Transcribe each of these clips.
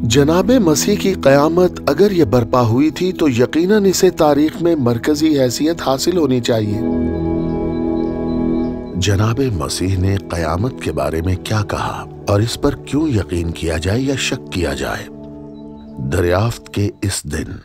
जनाबे मसीह की क़यामत अगर ये बर्पा हुई थी तो यकीनन इसे तारीख में मरकजी हैसियत हासिल होनी चाहिए। जनाबे मसीह ने क़यामत के बारे में क्या कहा और इस पर क्यों यकीन किया जाए या शक किया जाए? दरियाफ्त के इस दिन।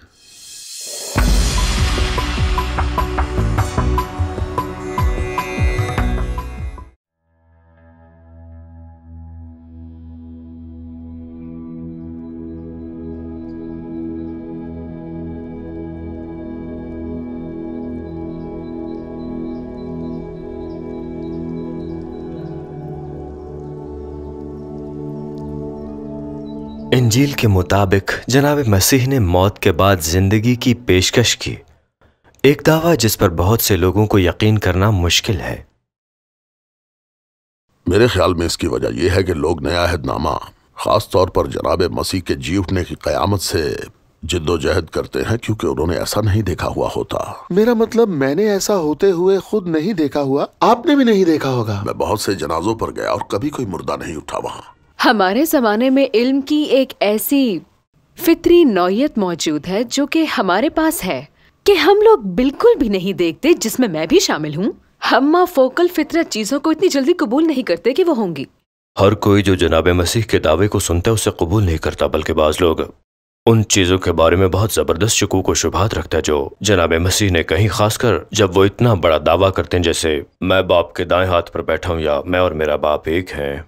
इंजील के मुताबिक जनाब मसीह ने मौत के बाद जिंदगी की पेशकश की, एक दावा जिस पर बहुत से लोगों को यकीन करना मुश्किल है। मेरे ख्याल में इसकी वजह यह है कि लोग नया अहदनामा खास तौर पर जनाब मसीह के जी उठने की क़यामत से जिद्दोजहद करते हैं क्योंकि उन्होंने ऐसा नहीं देखा हुआ होता। मेरा मतलब मैंने ऐसा होते हुए खुद नहीं देखा हुआ, आपने भी नहीं देखा होगा। मैं बहुत से जनाजों पर गया और कभी कोई मुर्दा नहीं उठा वहां। हमारे जमाने में इल्म की एक ऐसी फितरी नौयत मौजूद है जो कि हमारे पास है कि हम लोग बिल्कुल भी नहीं देखते, जिसमें मैं भी शामिल हूँ। हम माफोकल फितरत चीजों को इतनी जल्दी कबूल नहीं करते कि वो होंगी। हर कोई जो जनाब मसीह के दावे को सुनता है उसे कबूल नहीं करता, बल्कि बाज लोग उन चीजों के बारे में बहुत जबरदस्त शकूक व शुबहात रखता है जो जनाब मसीह ने कहीं, खासकर जब वो इतना बड़ा दावा करते हैं जैसे मैं बाप के दाएं हाथ पर बैठा हूँ, या मैं और मेरा बाप एक हैं,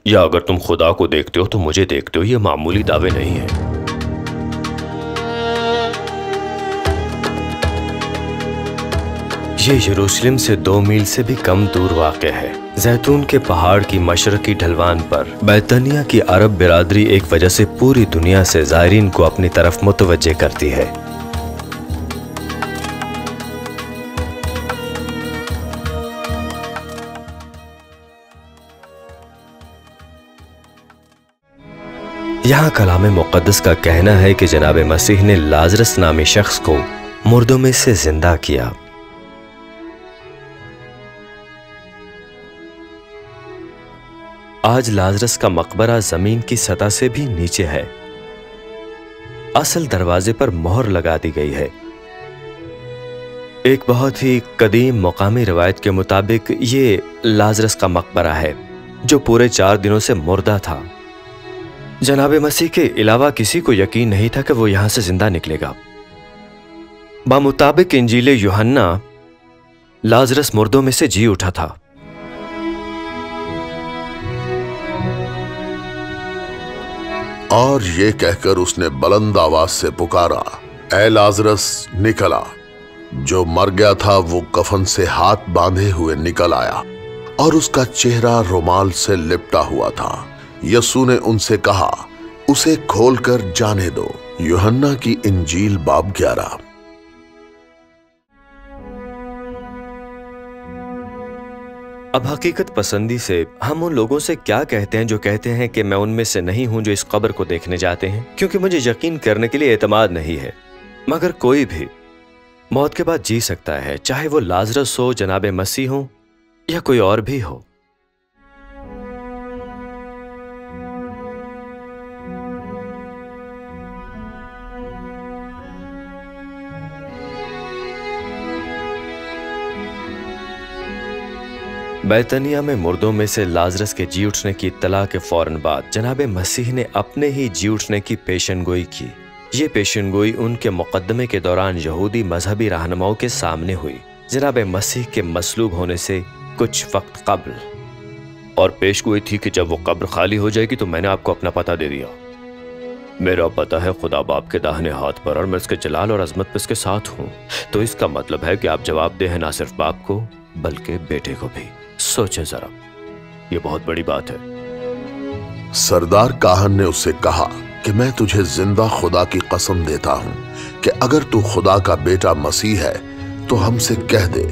या अगर तुम खुदा को देखते हो तो मुझे देखते हो। ये मामूली दावे नहीं हैं। ये यरूशलेम से 2 मील से भी कम दूर वाक़ है। जैतून के पहाड़ की मशरकी ढलवान पर बैतनिया की अरब बिरादरी एक वजह से पूरी दुनिया से ज़ायरीन को अपनी तरफ मुतवज्जे करती है। यहाँ कलाम मुक़द्दस का कहना है कि जनाब मसीह ने लाजरस नामी शख्स को मुर्दों में से जिंदा किया। आज लाजरस का मकबरा जमीन की सतह से भी नीचे है। असल दरवाजे पर मोहर लगा दी गई है। एक बहुत ही कदीम मुकामी रिवायत के मुताबिक ये लाजरस का मकबरा है जो पूरे 4 दिनों से मुर्दा था। जनाब मसीह के अलावा किसी को यकीन नहीं था कि वो यहां से जिंदा निकलेगा। बामुताबिक इंजील यूहन्ना, लाजरस मुर्दों में से जी उठा था। और ये कहकर उसने बुलंद आवाज से पुकारा, ऐ लाजरस निकल आ। जो मर गया था वो कफन से हाथ बांधे हुए निकल आया और उसका चेहरा रुमाल से लिपटा हुआ था। यसू ने उनसे कहा, उसे खोलकर जाने दो। यूहन्ना की इंजील बाब 11। अब हकीकत पसंदी से हम उन लोगों से क्या कहते हैं जो कहते हैं कि मैं उनमें से नहीं हूं जो इस कब्र को देखने जाते हैं, क्योंकि मुझे यकीन करने के लिए एतमाद नहीं है। मगर कोई भी मौत के बाद जी सकता है, चाहे वो लाजरस हो, जनाब मसीह हो या कोई और भी हो। बैतनिया में मुर्दों में से लाजरस के जी उठने की इत्तला के फौरन बाद जनाब मसीह ने अपने ही जी उठने की पेशनगोई की। ये पेशनगोई उनके मुकदमे के दौरान यहूदी मजहबी रहनुमाओं के सामने हुई, जनाब मसीह के मसलूब होने से कुछ वक्त कबल। और पेशगोई थी कि जब वो कब्र खाली हो जाएगी तो मैंने आपको अपना पता दे दिया। मेरा पता है खुदा बाप के दाहिने हाथ पर और मैं उसके जलाल और अजमत पर इसके साथ हूँ। तो इसका मतलब है कि आप जवाबदेह हैं ना सिर्फ बाप को बल्कि बेटे को भी। सोचें जरा, ये बहुत बड़ी बात है। सरदार काहन ने उससे कहा कि मैं तुझे जिंदा खुदा की कसम देता हूं कि अगर तू खुदा का बेटा मसीह है तो हमसे कह दे।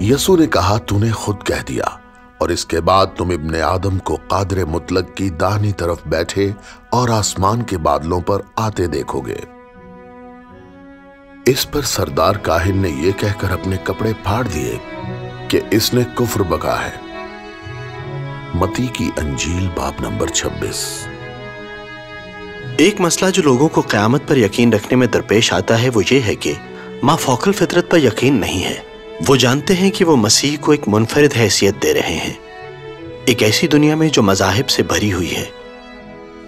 यसू ने कहा, तूने खुद कह दिया, और इसके बाद तुम इब्ने आदम को कादरे मुतलक की दाहिनी तरफ बैठे और आसमान के बादलों पर आते देखोगे। इस पर सरदार काहिन ने यह कहकर अपने कपड़े फाड़ दिए कि इसने कुफ्र बका है। मती की अंजील बाब नंबर 26। एक मसला जो लोगों को क़यामत पर यकीन रखने में दरपेश आता है वो ये है कि माफ़ौक़ल फितरत पर यकीन नहीं है। वो जानते हैं कि वो मसीह को एक मुनफरिद हैसियत दे रहे हैं, एक ऐसी दुनिया में जो मज़ाहिब से भरी हुई है,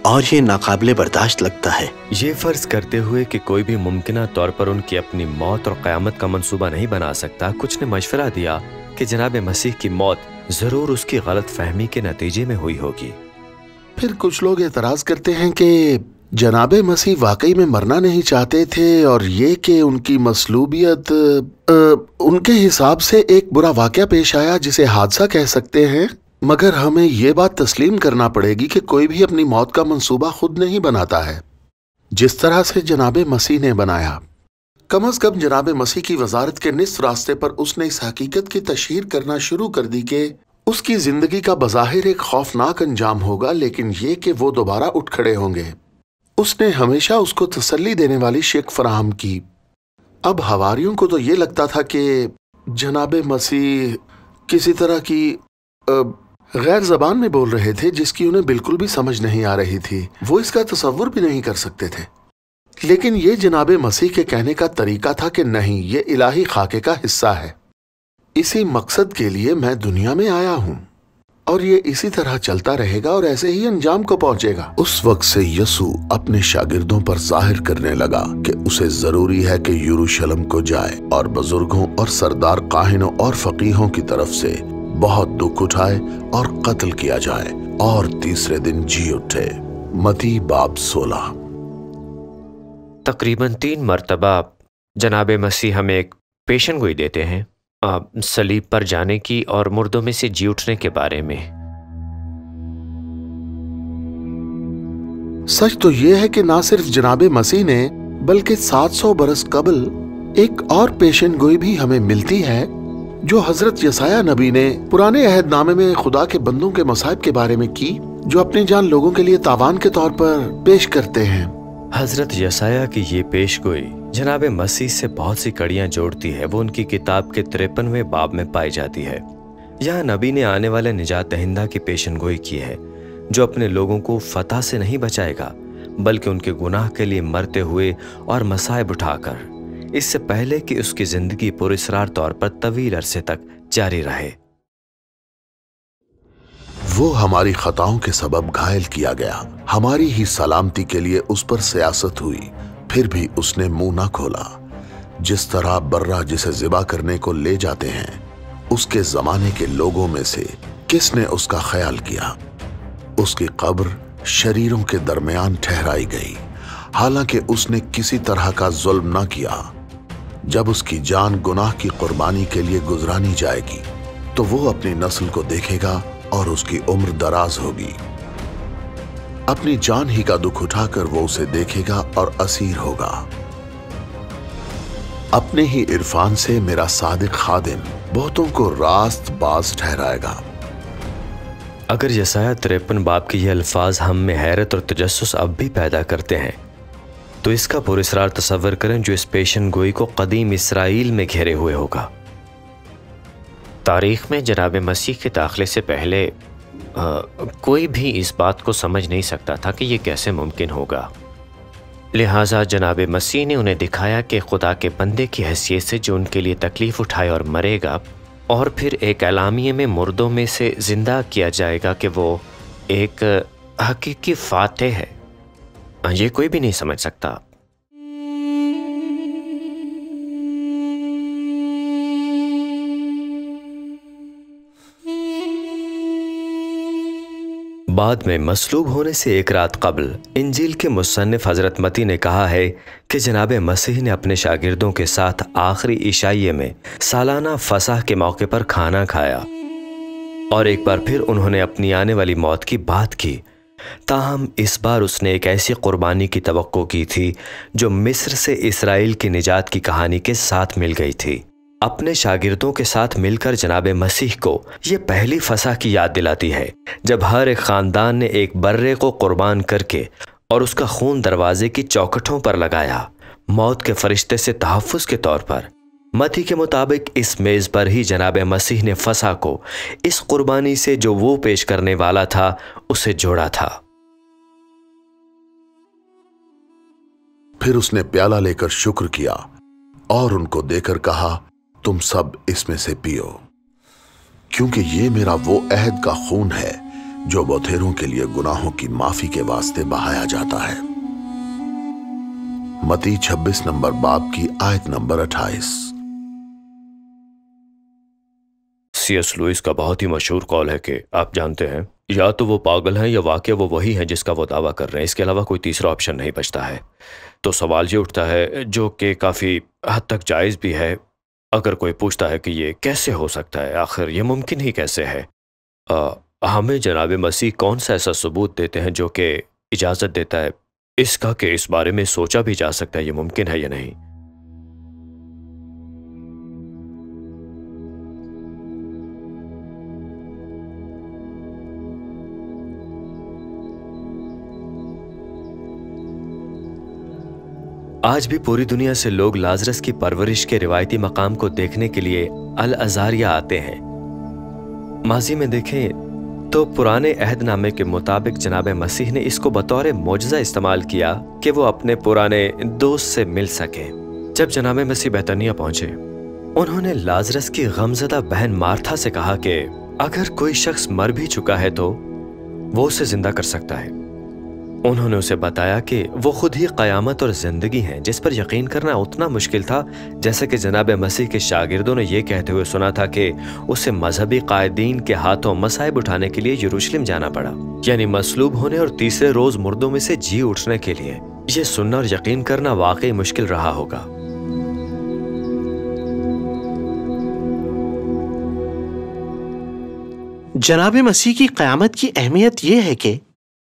और ये नाकाबिले बर्दाश्त लगता है। ये फर्ज करते हुए कि कोई भी मुमकिना तौर पर उनकी अपनी मौत और क़यामत का मंसूबा नहीं बना सकता, कुछ ने मशवरा दिया कि जनाब मसीह की मौत जरूर उसकी गलत फहमी के नतीजे में हुई होगी। फिर कुछ लोग एतराज करते हैं कि जनाब मसीह वाकई में मरना नहीं चाहते थे और ये कि उनकी मसलूबियत उनके हिसाब से एक बुरा वाक़या पेश आया जिसे हादसा कह सकते हैं। मगर हमें ये बात तस्लीम करना पड़ेगी कि कोई भी अपनी मौत का मंसूबा खुद नहीं बनाता है, जिस तरह से जनाब मसीह ने बनाया। कम अज कम जनाब मसीह की वजारत के निस्फ रास्ते पर उसने इस हकीकत की तशहीर करना शुरू कर दी कि उसकी जिंदगी का बज़ाहिर एक खौफनाक अंजाम होगा, लेकिन ये कि वो दोबारा उठ खड़े होंगे। उसने हमेशा उसको तसल्ली देने वाली शिक फराहम की। अब हवारियों को तो ये लगता था कि जनाब मसीह किसी तरह की गैर ज़बान में बोल रहे थे जिसकी उन्हें बिल्कुल भी समझ नहीं आ रही थी। वो इसका तसव्वुर भी नहीं कर सकते थे, लेकिन ये जनाब मसीह के कहने का तरीका था कि नहीं, ये इलाही खाके का हिस्सा है। इसी मकसद के लिए मैं दुनिया में आया हूँ और ये इसी तरह चलता रहेगा और ऐसे ही अंजाम को पहुंचेगा। उस वक्त से यसू अपने शागिर्दों पर जाहिर करने लगा कि उसे जरूरी है कि यरूशलेम को जाए और बुजुर्गों और सरदार काहिनों और फकीहों की तरफ से बहुत दुख उठाए और कत्ल किया जाए और तीसरे दिन जी उठे। मती बाब 16। तकरीबन 3 मरतबा जनाब मसीह हमें एक पेशन गोई देते हैं सलीब पर जाने की और मुर्दों में से जी उठने के बारे में। सच तो यह है कि ना सिर्फ जनाब मसीह ने बल्कि 700 बरस कबल एक और पेशन गोई भी हमें मिलती है जो हजरत यसाया नबी ने पुराने अहदनामे में खुदा के बंदों के मसाइब के बारे में की, जो अपनी जान लोगों के लिए तावान के तौर पर पेश करते हैं। हजरत यसाया की ये पेशगोई जनाब मसीह से बहुत सी कड़ियां जोड़ती है। वो उनकी किताब के 53वें बाब में पाई जाती है। यहाँ नबी ने आने वाले निजात दहिंदा की पेशनगोई की है, जो अपने लोगों को फतह से नहीं बचाएगा बल्कि उनके गुनाह के लिए मरते हुए और मसाइब उठाकर, इससे पहले कि उसकी जिंदगी पुरस्रार तौर पर तवील अरसे तक जारी रहे। वो हमारी खताओं के सबब घायल किया गया, हमारी ही सलामती के लिए उस पर सियासत हुई, फिर भी उसने मुंह ना खोला। जिस तरह बर्रा जिसे ज़िबा करने को ले जाते हैं, उसके जमाने के लोगों में से किसने उसका ख्याल किया? उसकी कब्र शरीरों के दरमियान ठहराई गई, हालांकि उसने किसी तरह का जुल्म ना किया। जब उसकी जान गुनाह की कुर्बानी के लिए गुजरानी जाएगी तो वो अपनी नस्ल को देखेगा और उसकी उम्र दराज होगी। अपनी जान ही का दुख उठाकर वो उसे देखेगा और असीर होगा। अपने ही इरफान से मेरा सादिक खादिम बहुतों को रास्त बाज ठहराएगा। अगर यसाया 53 बाब के ये अल्फाज हम में हैरत और तजस्सुस अब भी पैदा करते हैं, तो इसका पुरस्रार तसव्वुर करें जो इस पेशन गोई को कदीम इसराइल में घेरे हुए होगा। तारीख में जनाब मसीह के दाखिले से पहले कोई भी इस बात को समझ नहीं सकता था कि ये कैसे मुमकिन होगा। लिहाजा जनाब मसीह ने उन्हें दिखाया कि खुदा के बंदे की हैसियत से जो उनके लिए तकलीफ़ उठाए और मरेगा, और फिर एक एलामिये में मुर्दों में से जिंदा किया जाएगा कि वो एक हकीकी फातेह है। ये कोई भी नहीं समझ सकता। बाद में मसलूब होने से एक रात कबल इंजील के मुसन्निफ हजरत मती ने कहा है कि जनाब मसीह ने अपने शागिर्दों के साथ आखिरी इशाइये में सालाना फसह के मौके पर खाना खाया और एक बार फिर उन्होंने अपनी आने वाली मौत की बात की। ताहम इस बार उसने एक ऐसी कुर्बानी की तवक्को की थी जो मिस्र से इसराइल की निजात की कहानी के साथ मिल गई थी। अपने शागिर्दों के साथ मिलकर जनाब मसीह को ये पहली फसह की याद दिलाती है जब हर एक खानदान ने एक बर्रे को कुर्बान करके और उसका खून दरवाजे की चौखटों पर लगाया, मौत के फरिश्ते से तहफ़्फ़ुज़ के तौर पर। मती के मुताबिक इस मेज़ पर ही जनाब मसीह ने फसह को इस कुर्बानी से जो वो पेश करने वाला था उसे जोड़ा था। फिर उसने प्याला लेकर शुक्र किया और उनको देकर कहा, तुम सब इसमें से पियो, क्योंकि ये मेरा वो अहद का खून है जो बौतेरों के लिए गुनाहों की माफी के वास्ते बहाया जाता है। मती 26 नंबर बाब की आयत नंबर 28। C.S. लुइस का बहुत ही मशहूर कॉल है कि आप जानते हैं, या तो वो पागल हैं या वाकई वो वही हैं जिसका वो दावा कर रहे हैं। इसके अलावा कोई तीसरा ऑप्शन नहीं बचता है। तो सवाल ये उठता है, जो कि काफ़ी हद तक जायज़ भी है, अगर कोई पूछता है कि ये कैसे हो सकता है, आखिर ये मुमकिन ही कैसे है। हमें जनाब मसीह कौन सा ऐसा सबूत देते हैं जो कि इजाज़त देता है इसका कि इस बारे में सोचा भी जा सकता है ये मुमकिन है या नहीं। आज भी पूरी दुनिया से लोग लाजरस की परवरिश के रिवायती मकाम को देखने के लिए अल अज़ारिया आते हैं। माजी में देखें तो पुराने अहदनामे के मुताबिक जनाब मसीह ने इसको बतौर मौजज़ा इस्तेमाल किया कि वो अपने पुराने दोस्त से मिल सके। जब जनाब मसीह बैतनिया पहुंचे, उन्होंने लाजरस की गमज़दा बहन मार्था से कहा कि अगर कोई शख्स मर भी चुका है तो वो उसे जिंदा कर सकता है। उन्होंने उसे बताया कि वो खुद ही क़यामत और ज़िंदगी हैं, जिस पर यकीन करना उतना मुश्किल था जैसे कि जनाब मसीह के शागिर्दों ने यह कहते हुए सुना था कि उसे मजहबी कायदीन के हाथों मसाइब उठाने के लिए यरूशलेम जाना पड़ा, यानी मसलूब होने और तीसरे रोज मुर्दों में से जी उठने के लिए। यह सुनना और यकीन करना वाकई मुश्किल रहा होगा। जनाब मसीह की क़यामत की अहमियत यह है कि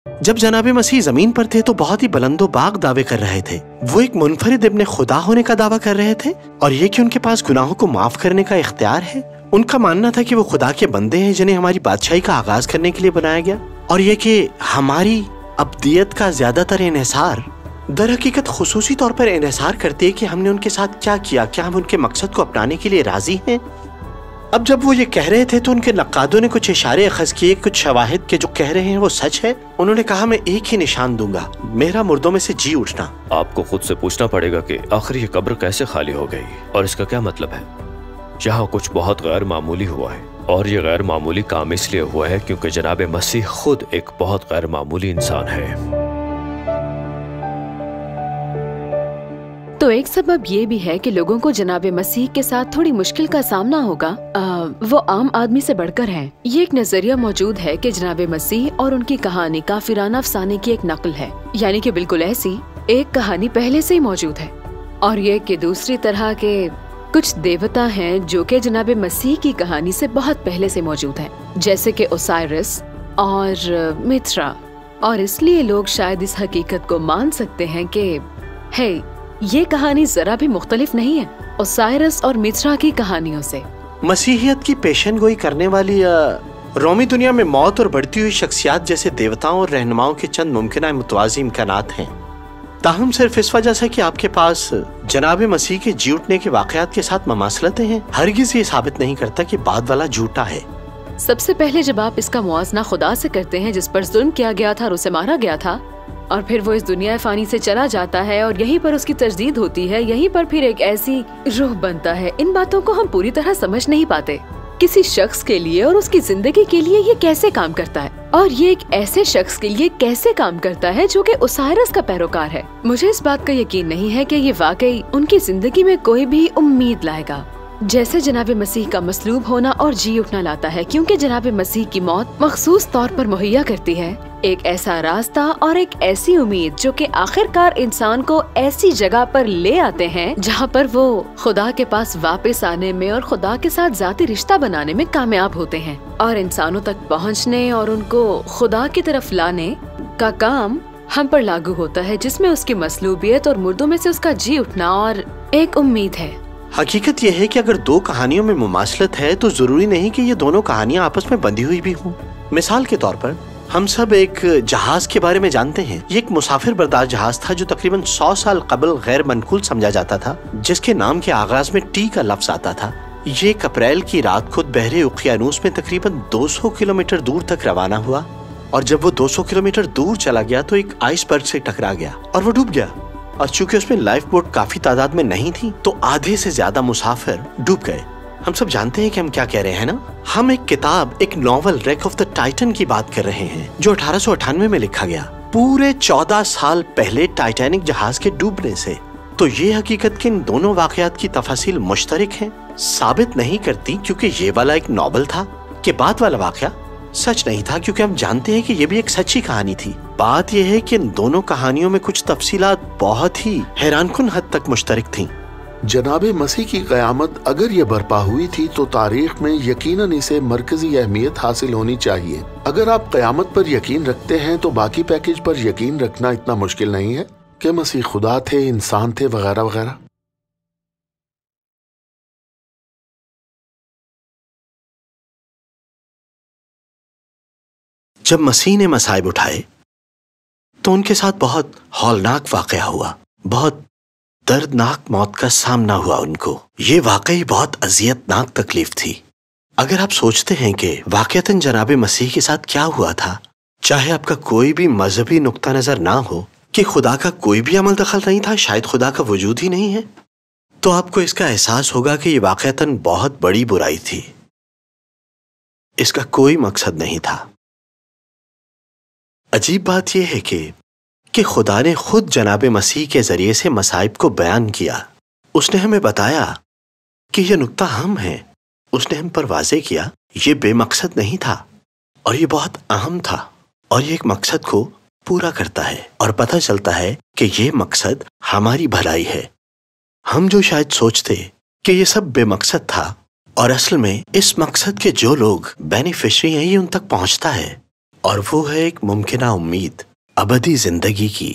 जब जनाब मसीह जमीन पर थे तो बहुत ही बुलंदो बाग दावे कर रहे थे। वो एक मुनफरिद इब्ने खुदा होने का दावा कर रहे थे और ये कि उनके पास गुनाहों को माफ करने का इख्तियार है। उनका मानना था कि वो खुदा के बंदे हैं जिन्हें हमारी बादशाही का आगाज करने के लिए बनाया गया, और ये कि हमारी अब्दियत का ज्यादातर इन्हिसार दर हकीकत खुसूसी तौर पर इन्हिसार करती है कि हमने उनके साथ क्या किया, क्या हम उनके मकसद को अपनाने के लिए राजी हैं। अब जब वो ये कह रहे थे तो उनके नक्कादों ने कुछ इशारे अखज़ किए, कुछ शवाहिद के जो कह रहे हैं वो सच है। उन्होंने कहा, मैं एक ही निशान दूंगा, मेरा मुर्दों में से जी उठना। आपको खुद से पूछना पड़ेगा कि आखिर ये कब्र कैसे खाली हो गई और इसका क्या मतलब है। यहाँ कुछ बहुत गैर मामूली हुआ है, और ये गैर मामूली काम इसलिए हुआ है क्योंकि जनाब मसीह खुद एक बहुत गैर मामूली इंसान है। तो एक सबब ये भी है कि लोगों को जनाब मसीह के साथ थोड़ी मुश्किल का सामना होगा। वो आम आदमी से बढ़कर हैं। ये एक नजरिया मौजूद है कि जनाब मसीह और उनकी कहानी काफिराना अफसाने की एक नकल है, यानी कि बिल्कुल ऐसी एक कहानी पहले से ही मौजूद है। और ये कि दूसरी तरह के कुछ देवता हैं जो कि जनाब मसीह की कहानी से बहुत पहले से मौजूद हैं, जैसे कि ओसाइरस और मित्रा। और इसलिए लोग शायद इस हकीकत को मान सकते हैं कि है ये कहानी जरा भी मुख्तलिफ नहीं है ओसाइरस और मित्रा की कहानियों से। मसीहियत की पेशन गोई करने वाली रोमी दुनिया में मौत और बढ़ती हुई शख्सियात जैसे देवताओं और रहनुमाओं के चंद मुमकिन मुतवाज़ी इम्कानात हैं। ताहम सिर्फ इस वजह से कि आपके पास जनाब मसीह के जी उठने के वाक़यात के साथ ममासलतें हैं, हरगिज़ ये साबित नहीं करता कि बाद वाला झूठा है। सबसे पहले जब आप इसका मुआजना खुदा से करते हैं जिस पर जुल्म किया गया था और उसे मारा गया था, और फिर वो इस दुनिया फानी से चला जाता है और यहीं पर उसकी तजदीद होती है, यहीं पर फिर एक ऐसी रूह बनता है। इन बातों को हम पूरी तरह समझ नहीं पाते। किसी शख्स के लिए और उसकी जिंदगी के लिए ये कैसे काम करता है, और ये एक ऐसे शख्स के लिए कैसे काम करता है जो कि ओसाइरस का पैरोकार है। मुझे इस बात का यकीन नहीं है कि ये वाकई उनकी जिंदगी में कोई भी उम्मीद लाएगा जैसे जनाब मसीह का मसलूब होना और जी उठना लाता है, क्योंकि जनाब मसीह की मौत मखसूस तौर पर मुहैया करती है एक ऐसा रास्ता और एक ऐसी उम्मीद जो कि आखिरकार इंसान को ऐसी जगह पर ले आते हैं जहाँ पर वो खुदा के पास वापस आने में और खुदा के साथ जाती रिश्ता बनाने में कामयाब होते हैं, और इंसानों तक पहुँचने और उनको खुदा की तरफ लाने का काम हम पर लागू होता है, जिसमें उसकी मसलूबियत और मुर्दों में से उसका जी उठना और एक उम्मीद है। हकीकत यह है कि अगर दो कहानियों में मुमासलत है तो जरूरी नहीं कि ये दोनों कहानियां आपस में बंधी हुई भी हों। मिसाल के तौर पर हम सब एक जहाज के बारे में जानते हैं। ये एक मुसाफिर बर्दार जहाज था जो तकरीबन 100 साल कबल गैर मनकूल समझा जाता था, जिसके नाम के आगाज में टी का लफ्ज आता था। ये एक अप्रैल की रात खुद बहरे उकियानूस में तकरीबन 200 किलोमीटर दूर तक रवाना हुआ, और जब वो 200 किलोमीटर दूर चला गया तो एक आइसबर्ग से टकरा गया और वो डूब गया। और चूंकि उसमें लाइफ बोट काफी तादाद में नहीं थी तो आधे से ज्यादा मुसाफिर डूब गए। हम सब जानते हैं कि हम क्या कह रहे हैं ना। हम एक किताब, एक novel wreck of the Titan की बात कर रहे हैं जो 1898 में लिखा गया, पूरे 14 साल पहले टाइटैनिक जहाज के डूबने से। तो ये हकीकत कि इन दोनों वाकयात की तफासिल मुश्तरक हैं साबित नहीं करती, क्योंकि ये वाला एक नॉवल था कि बाद वाला वाकया सच नहीं था, क्योंकि हम जानते हैं कि ये भी एक सच्ची कहानी थी। बात यह है कि इन दोनों कहानियों में कुछ तफसीलात बहुत ही हैरानकुन हद तक मुश्तरक थीं। जनाबे मसीह की क़यामत अगर ये बर्पा हुई थी तो तारीख में यकीनन इसे मरकजी अहमियत हासिल होनी चाहिए। अगर आप क़यामत पर यकीन रखते हैं तो बाकी पैकेज पर यकीन रखना इतना मुश्किल नहीं है कि मसीह खुदा थे, इंसान थे, वगैरह वगैरह। जब मसीह ने मसाइब उठाए तो उनके साथ बहुत हौलनाक वाकया हुआ, बहुत दर्दनाक मौत का सामना हुआ उनको। ये वाकई बहुत अजियतनाक तकलीफ थी। अगर आप सोचते हैं कि वाकयातन जनाबे मसीह के साथ क्या हुआ था, चाहे आपका कोई भी मजहबी नुक्ता नजर ना हो कि खुदा का कोई भी अमल दखल नहीं था, शायद खुदा का वजूद ही नहीं है, तो आपको इसका एहसास होगा कि ये वाकयातन बहुत बड़ी बुराई थी। इसका कोई मकसद नहीं था। अजीब बात यह है कि खुदा ने खुद जनाबे मसीह के जरिए से मसाइब को बयान किया। उसने हमें बताया कि यह नुक्ता हम हैं। उसने हम पर वाज़े किया यह बेमकसद नहीं था और यह बहुत अहम था, और यह एक मकसद को पूरा करता है, और पता चलता है कि यह मकसद हमारी भलाई है। हम जो शायद सोचते कि यह सब बेमकसद था, और असल में इस मकसद के जो लोग बेनिफिशरी हैं ये उन तक पहुंचता है, और वो है एक मुमकिना उम्मीद अबदी जिंदगी की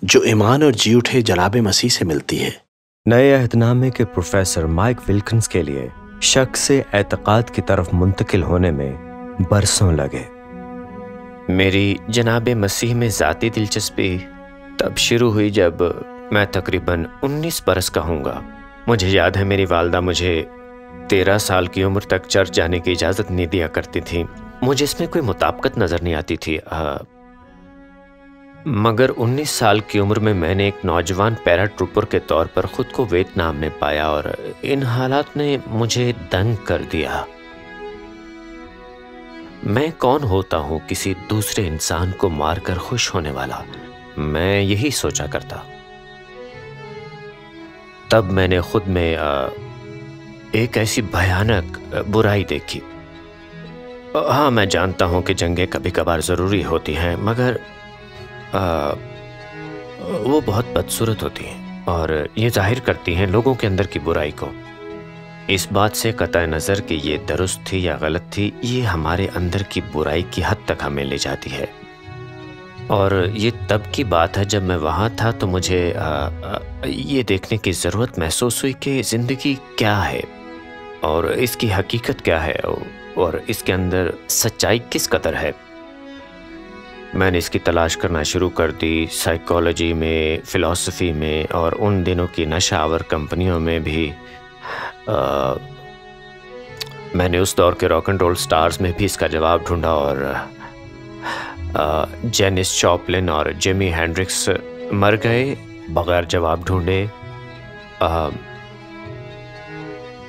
जो ईमान और जी उठे जनाबे मसीह से मिलती है। नए अहदनामे के प्रोफेसर माइक विल्किंस के लिए शक से एतकाद की तरफ मुंतकिल होने में बरसों लगे। मेरी जनाबे मसीह में ज़ाती दिलचस्पी तब शुरू हुई जब मैं तकरीबन 19 बरस का हूँगा। मुझे याद है मेरी वालदा मुझे 13 साल की उम्र तक चर्च जाने की इजाज़त नहीं दिया करती थी। मुझे इसमें कोई मुताबिकत नज़र नहीं आती थी, मगर 19 साल की उम्र में मैंने एक नौजवान पैरा ट्रूपर के तौर पर खुद को वियतनाम में पाया, और इन हालात ने मुझे दंग कर दिया। मैं कौन होता हूँ किसी दूसरे इंसान को मारकर खुश होने वाला, मैं यही सोचा करता। तब मैंने खुद में एक ऐसी भयानक बुराई देखी। हाँ, मैं जानता हूँ कि जंगें कभी कभार ज़रूरी होती हैं, मगर वो बहुत बदसूरत होती हैं और ये जाहिर करती हैं लोगों के अंदर की बुराई को। इस बात से कतई नज़र कि ये दुरुस्त थी या गलत थी, ये हमारे अंदर की बुराई की हद तक हमें ले जाती है। और ये तब की बात है जब मैं वहाँ था, तो मुझे ये देखने की ज़रूरत महसूस हुई कि ज़िंदगी क्या है और इसकी हकीकत क्या है और इसके अंदर सच्चाई किस कदर है। मैंने इसकी तलाश करना शुरू कर दी, साइकोलॉजी में, फ़िलॉसफी में, और उन दिनों की नशावर कंपनियों में भी। मैंने उस दौर के रॉक एंड रोल स्टार्स में भी इसका जवाब ढूंढा, और जेनिस चॉपलिन और जिमी हेंड्रिक्स मर गए बगैर जवाब ढूंढे।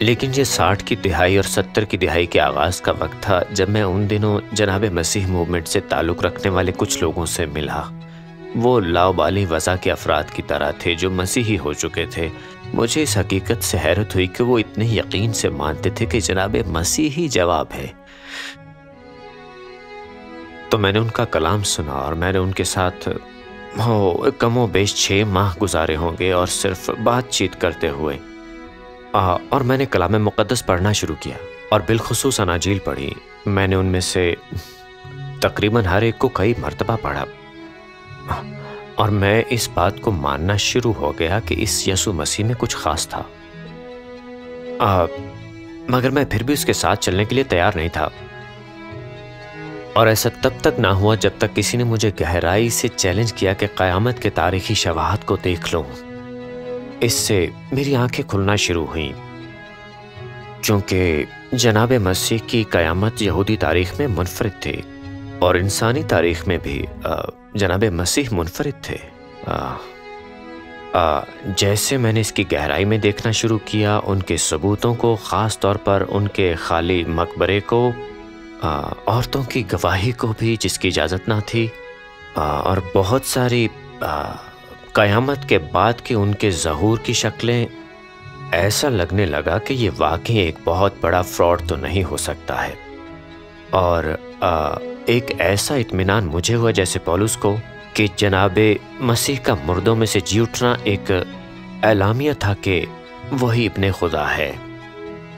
लेकिन ये 60 की दिहाई और 70 की दिहाई के आगाज़ का वक्त था जब मैं उन दिनों जनाबे मसीह मूवमेंट से ताल्लुक़ रखने वाले कुछ लोगों से मिला। वो लाउबाली वज़ा के अफराद की तरह थे जो मसीही हो चुके थे। मुझे इस हकीकत से हैरत हुई कि वो इतने यकीन से मानते थे कि जनाबे मसीह ही जवाब है। तो मैंने उनका कलाम सुना और मैंने उनके साथ कमो बेश 6 माह गुजारे होंगे, और सिर्फ बातचीत करते हुए। और मैंने कलाम मुक़द्दस पढ़ना शुरू किया, और बिलखुसूस अनाजील पढ़ी। मैंने उनमें से तकरीबन हर एक को कई मर्तबा पढ़ा, और मैं इस बात को मानना शुरू हो गया कि इस यसु मसीह में कुछ ख़ास था। मगर मैं फिर भी उसके साथ चलने के लिए तैयार नहीं था, और ऐसा तब तक ना हुआ जब तक किसी ने मुझे गहराई से चैलेंज किया कि क़यामत के तारीख़ी शवाहत को देख लो। इससे मेरी आंखें खुलना शुरू हुईं, क्योंकि जनाबे मसीह की क़यामत यहूदी तारीख़ में मुनफरिद थी, और इंसानी तारीख़ में भी जनाबे मसीह मुनफरिद थे। जैसे मैंने इसकी गहराई में देखना शुरू किया, उनके सबूतों को, ख़ास तौर पर उनके खाली मकबरे को, औरतों की गवाही को भी जिसकी इजाज़त ना थी, और बहुत सारी क़यामत के बाद की उनके ज़हूर की शक्लें, ऐसा लगने लगा कि ये वाकई एक बहुत बड़ा फ्रॉड तो नहीं हो सकता है। और एक ऐसा इत्मीनान मुझे हुआ जैसे पौलुस को कि जनाबे मसीह का मुर्दों में से जी उठना एक एलामिया था कि वही इब्ने खुदा है।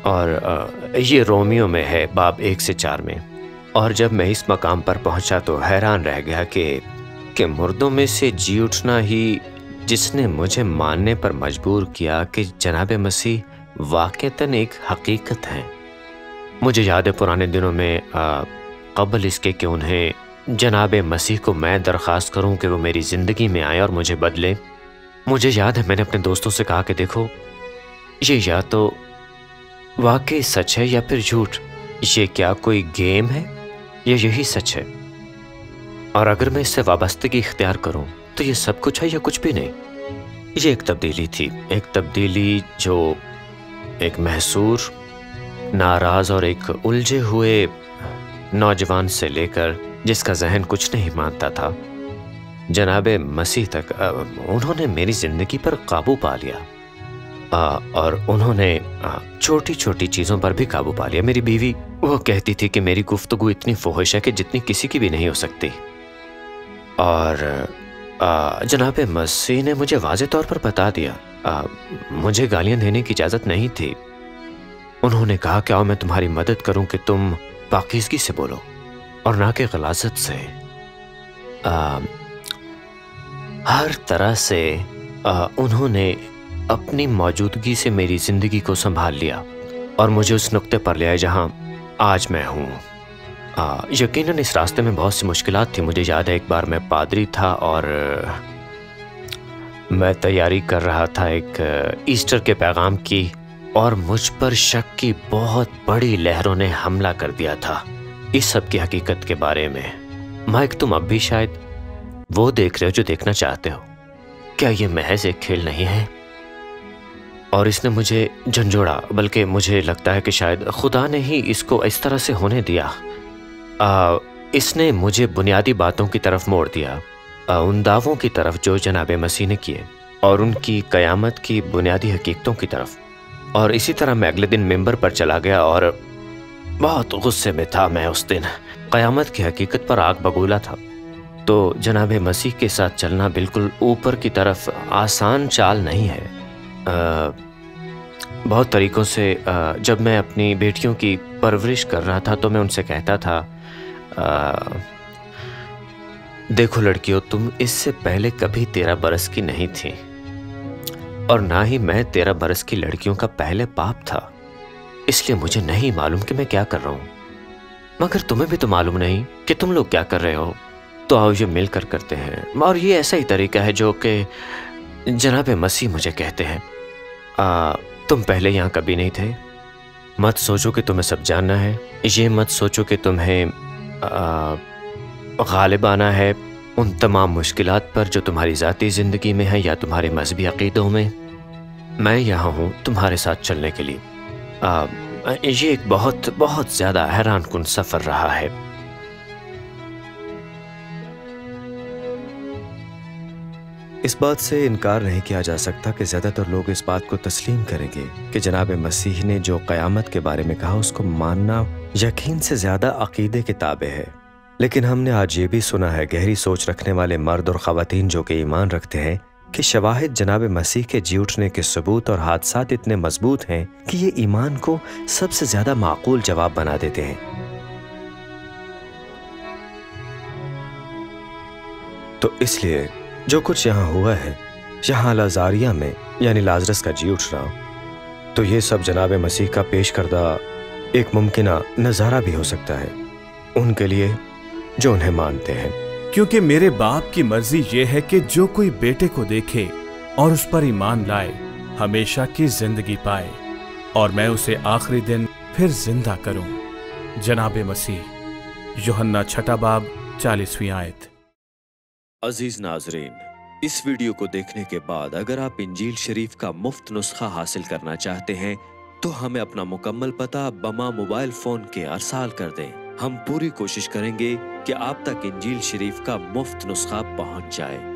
और ये रोमियो में है बाब 1 से 4 में। और जब मैं इस मकाम पर पहुंचा तो हैरान रह गया कि मुर्दों में से जी उठना ही जिसने मुझे मानने पर मजबूर किया कि जनाबे मसीह वाक़तन एक हकीकत है। मुझे याद है पुराने दिनों में क़ब्ल इसके कि उन्हें जनाबे मसीह को मैं दरख्वास्त करूं कि वो मेरी ज़िंदगी में आए और मुझे बदले, मुझे याद है मैंने अपने दोस्तों से कहा कि देखो, ये या तो वाकई सच है या फिर झूठ। ये क्या कोई गेम है या यही सच है? और अगर मैं इससे वाबस्तगी इख्तियार करूं तो ये सब कुछ है या कुछ भी नहीं। ये एक तब्दीली थी, एक तब्दीली जो एक महसूर, नाराज और एक उलझे हुए नौजवान से लेकर जिसका जहन कुछ नहीं मानता था, जनाबे मसीह तक उन्होंने मेरी जिंदगी पर काबू पा लिया। और उन्होंने छोटी छोटी चीज़ों पर भी काबू पा लिया। मेरी बीवी वो कहती थी कि मेरी गुफ्तगू इतनी फोहिश है कि जितनी किसी की भी नहीं हो सकती। और जनाबे मसीह ने मुझे वाज़े तौर पर बता दिया, मुझे गालियां देने की इजाज़त नहीं थी। उन्होंने कहा कि आओ मैं तुम्हारी मदद करूं कि तुम पाकीज़गी से बोलो और ना कि गलाज़त से। हर तरह से उन्होंने अपनी मौजूदगी से मेरी ज़िंदगी को संभाल लिया और मुझे उस नुक्ते पर ले आए जहां आज मैं हूं। यकीनन इस रास्ते में बहुत सी मुश्किलात थी। मुझे याद है एक बार मैं पादरी था और मैं तैयारी कर रहा था एक ईस्टर के पैगाम की, और मुझ पर शक की बहुत बड़ी लहरों ने हमला कर दिया था इस सब की हकीकत के बारे में। माइक, तुम अब भी शायद वो देख रहे हो जो देखना चाहते हो। क्या ये महज एक खेल नहीं है? और इसने मुझे झंझोड़ा, बल्कि मुझे लगता है कि शायद खुदा ने ही इसको इस तरह से होने दिया। इसने मुझे बुनियादी बातों की तरफ मोड़ दिया, उन दावों की तरफ जो जनाबे मसीह ने किए और उनकी क़यामत की बुनियादी हकीकतों की तरफ। और इसी तरह मैं अगले दिन मिंबर पर चला गया और बहुत गुस्से में था मैं उस दिन। क़यामत की हकीकत पर आग बबूला था। तो जनाबे मसीह के साथ चलना बिल्कुल ऊपर की तरफ आसान चाल नहीं है। बहुत तरीक़ों से जब मैं अपनी बेटियों की परवरिश कर रहा था तो मैं उनसे कहता था, देखो लड़कियों, तुम इससे पहले कभी 13 बरस की नहीं थी और ना ही मैं 13 बरस की लड़कियों का पहले बाप था, इसलिए मुझे नहीं मालूम कि मैं क्या कर रहा हूं। मगर तुम्हें भी तो मालूम नहीं कि तुम लोग क्या कर रहे हो, तो आओ ये मिलकर करते हैं। और ये ऐसा ही तरीका है जो कि जनाबे मसीह मुझे कहते हैं, तुम पहले यहाँ कभी नहीं थे। मत सोचो कि तुम्हें सब जानना है। ये मत सोचो कि तुम्हें गालिब आना है उन तमाम मुश्किलात पर जो तुम्हारी ज़ाती ज़िंदगी में है या तुम्हारे मजहबी अक़ीदों में। मैं यहाँ हूँ तुम्हारे साथ चलने के लिए। ये एक बहुत बहुत ज़्यादा हैरानकुन सफ़र रहा है। इस बात से इनकार नहीं किया जा सकता कि ज़्यादातर लोग इस बात को तस्लीम करेंगे कि जनाब मसीह ने जो क़यामत के बारे में कहा उसको मानना यकीन से ज़्यादा अक़ीदे के ताबे है। लेकिन हमने आज ये भी सुना है गहरी सोच रखने वाले मर्द और ख़वातीन जो कि ईमान रखते हैं कि शवाहिद जनाब मसीह के जी उठने के सबूत और हादसात इतने मजबूत हैं कि ये ईमान को सबसे ज़्यादा माकूल जवाब बना देते हैं। तो इसलिए जो कुछ यहाँ हुआ है, यहाँ लाज़ारिया में यानी लाजरस का जी उठना, तो ये सब जनाब मसीह का पेश करदा एक मुमकिना नज़ारा भी हो सकता है उनके लिए जो उन्हें मानते हैं। क्योंकि मेरे बाप की मर्जी ये है कि जो कोई बेटे को देखे और उस पर ईमान लाए हमेशा की जिंदगी पाए, और मैं उसे आखिरी दिन फिर जिंदा करूं। जनाब मसीह, यूहन्ना 6 बाब 40वीं आयत। अजीज नाजरीन, इस वीडियो को देखने के बाद अगर आप इंजील शरीफ का मुफ्त नुस्खा हासिल करना चाहते हैं तो हमें अपना मुकम्मल पता बमा मोबाइल फोन के अरसाल कर दें। हम पूरी कोशिश करेंगे कि आप तक इंजील शरीफ का मुफ्त नुस्खा पहुंच जाए।